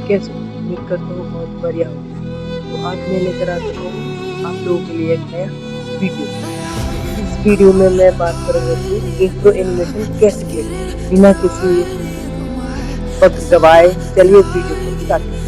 कैसे हो? उम्मीद करता हूँ बहुत बढ़िया हो। तो आज मैं लेकर आ चुका हूँ आप लोगों के लिए एक नया वीडियो। इस वीडियो में मैं बात करूँगा कि इंट्रो एनिमेशन कैसे क्लिक करें बिना किसी वक्त गवाए। चलिए वीडियो को स्टार्ट करते हैं।